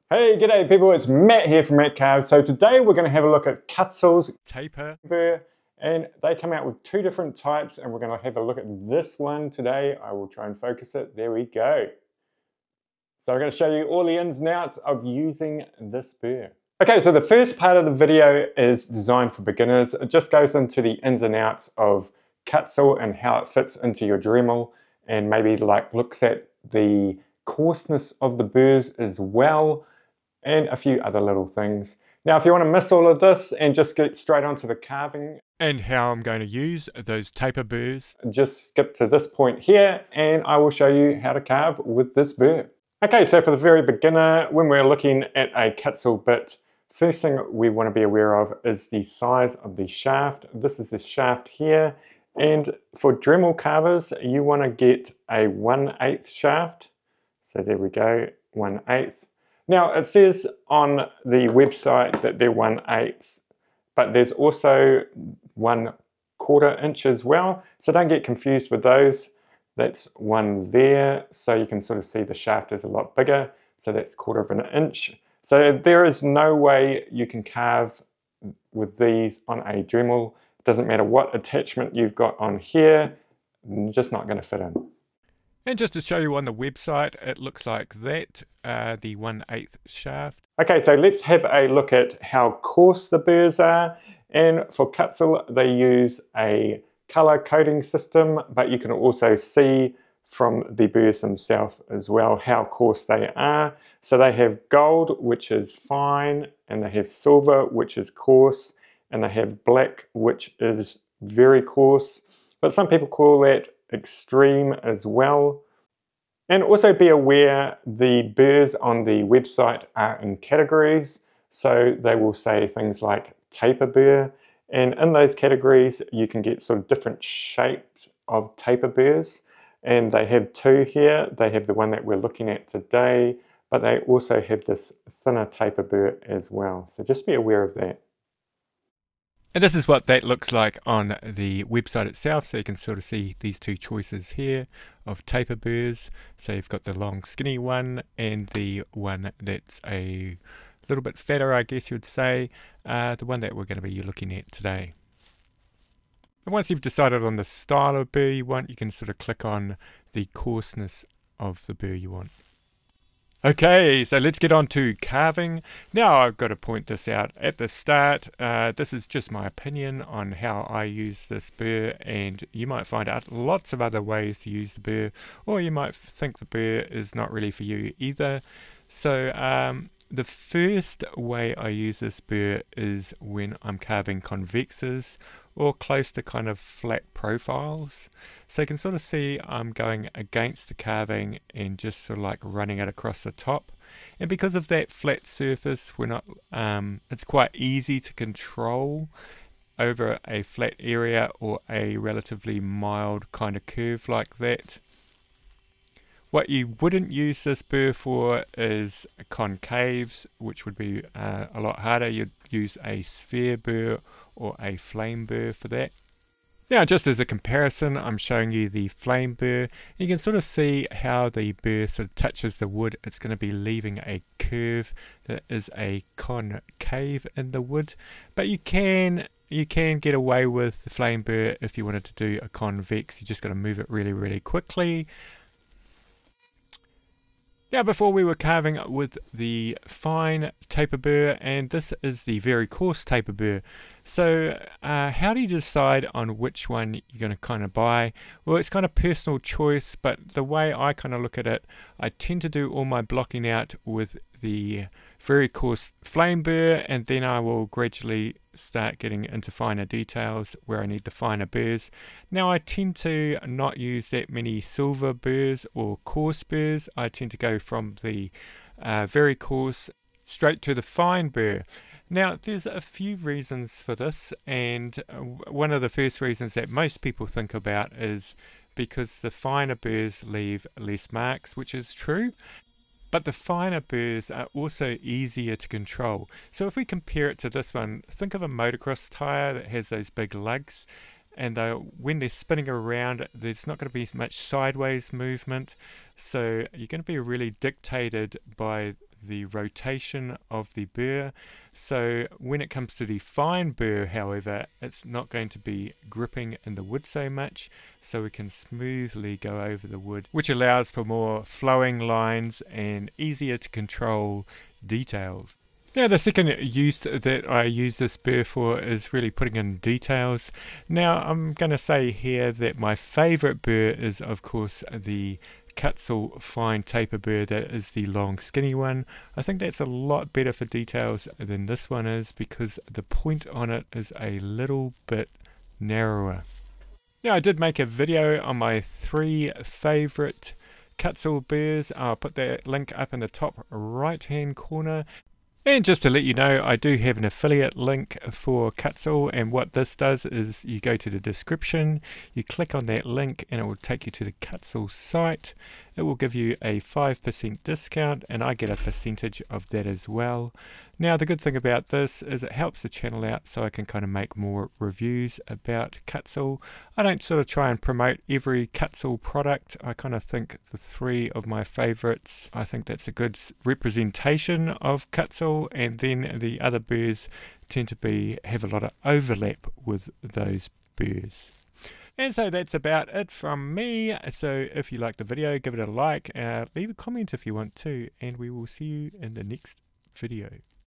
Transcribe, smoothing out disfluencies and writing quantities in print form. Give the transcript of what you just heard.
Hey, g'day people, it's Matt here from Matt Carves. So today we're going to have a look at Kutzall's Taper Burr, and they come out with two different types, and we're going to have a look at this one today. I will try and focus it. There we go. So I'm going to show you all the ins and outs of using this burr. Okay, so the first part of the video is designed for beginners. It just goes into the ins and outs of Kutzall and how it fits into your Dremel, and maybe like looks at the coarseness of the burrs as well, and a few other little things. Now, if you want to miss all of this and just get straight onto the carving and how I'm going to use those taper burrs, just skip to this point here and I will show you how to carve with this burr. Okay, so for the very beginner, when we're looking at a Kutzall bit, first thing we want to be aware of is the size of the shaft. This is the shaft here, and for Dremel carvers, you want to get a 1/8 shaft. So there we go, 1/8. Now it says on the website that they're 1/8, but there's also 1/4 inch as well. So don't get confused with those. That's one there. So you can sort of see the shaft is a lot bigger. So that's 1/4 inch. So there is no way you can carve with these on a Dremel. It doesn't matter what attachment you've got on here, just not going to fit in. and just to show you on the website, it looks like that, the 1/8 shaft. Okay, so let's have a look at how coarse the burrs are. And for Kutzall, they use a color coding system, but you can also see from the burrs themselves as well how coarse they are. So they have gold, which is fine, and they have silver, which is coarse, and they have black, which is very coarse. But some people call that extreme as well. And also be aware the burrs on the website are in categories, so they will say things like taper burr, and in those categories you can get sort of different shapes of taper burrs, and they have two here. They have the one that we're looking at today, but they also have this thinner taper burr as well, so just be aware of that. And this is what that looks like on the website itself. So you can sort of see these two choices here of taper burrs. So you've got the long skinny one and the one that's a little bit fatter, I guess you'd say, the one that we're going to be looking at today. And once you've decided on the style of burr you want, you can sort of click on the coarseness of the burr you want. Okay, so let's get on to carving. Now I've got to point this out at the start. This is just my opinion on how I use this burr, and you might find out lots of other ways to use the burr, or you might think the burr is not really for you either. So the first way I use this burr is when I'm carving convexes or close to kind of flat profiles. So you can sort of see I'm going against the carving and just sort of like running it across the top. And because of that flat surface, we're not, it's quite easy to control over a flat area or a relatively mild kind of curve like that. What you wouldn't use this burr for is concaves, which would be a lot harder. You'd use a sphere burr or a flame burr for that. Now, just as a comparison, I'm showing you the flame burr. You can sort of see how the burr sort of touches the wood. It's going to be leaving a curve that is a concave in the wood, but you can get away with the flame burr if you wanted to do a convex. You just got to move it really, really quickly. Now, before we were carving with the fine taper burr, and this is the very coarse taper burr. So how do you decide on which one you're going to kind of buy? Well, it's kind of personal choice, but the way I kind of look at it, I tend to do all my blocking out with the very coarse flame burr, and then I will gradually start getting into finer details where I need the finer burrs. Now, I tend to not use that many silver burrs or coarse burrs. I tend to go from the very coarse straight to the fine burr. Now, there's a few reasons for this, and one of the first reasons that most people think about is because the finer burrs leave less marks, which is true. But the finer burrs are also easier to control. So if we compare it to this one, think of a motocross tyre that has those big lugs, and when they're spinning around, there's not going to be much sideways movement. So you're going to be really dictated by the rotation of the burr. So when it comes to the fine burr, however, it's not going to be gripping in the wood so much, so we can smoothly go over the wood, which allows for more flowing lines and easier to control details. Now the second use that I use this burr for is really putting in details. Now I'm going to say here that my favourite burr is of course the Kutzall fine taper burr, that is the long skinny one. I think that's a lot better for details than this one is because the point on it is a little bit narrower. Now I did make a video on my 3 favourite Kutzall burrs. I'll put that link up in the top right hand corner. And just to let you know, I do have an affiliate link for Kutzall, and what this does is you go to the description, you click on that link and it will take you to the Kutzall site. It will give you a 5% discount and I get a percentage of that as well. Now the good thing about this is it helps the channel out so I can kind of make more reviews about Kutzall. I don't sort of try and promote every Kutzall product. I kind of think the 3 of my favorites, I think that's a good representation of Kutzall, and then the other burrs tend to have a lot of overlap with those burrs. And so that's about it from me. So if you liked the video, give it a like, leave a comment if you want to, and we will see you in the next video.